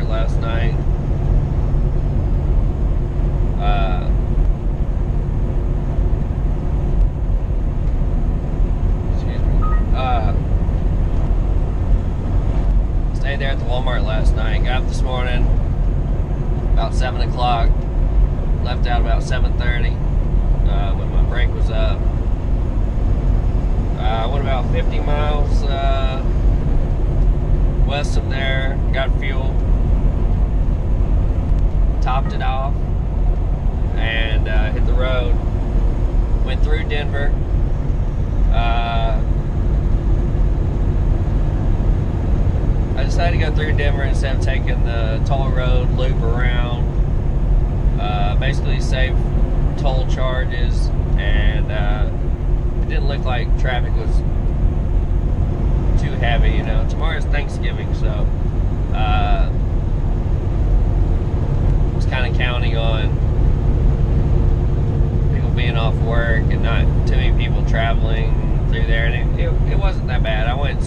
last night. Excuse me. Stayed there at the Walmart last night. Got up this morning about 7 o'clock. Left out about 7:30 when my brake was up. I went about 50 miles west of there. Got fuel. Topped it off and hit the road. Went through Denver. I decided to go through Denver instead of taking the toll road loop around. Basically save toll charges, and it didn't look like traffic was too heavy. You know, tomorrow's Thanksgiving, so was kind of counting on people being off work and not too many people traveling through there, and it wasn't that bad. I went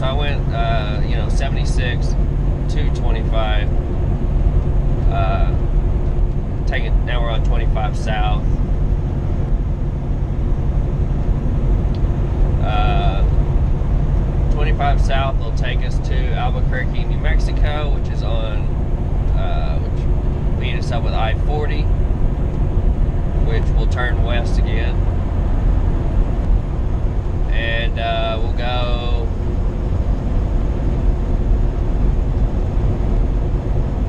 76, 225. Now we're on 25 south. 25 south will take us to Albuquerque, New Mexico, which is on, which lead us up with I-40, which will turn west again. And we'll go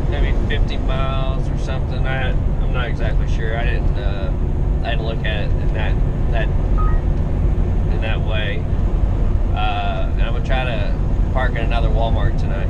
maybe 50 miles or something. I'm not exactly sure. I didn't look at it in that way. And I'm gonna try to park at another Walmart tonight.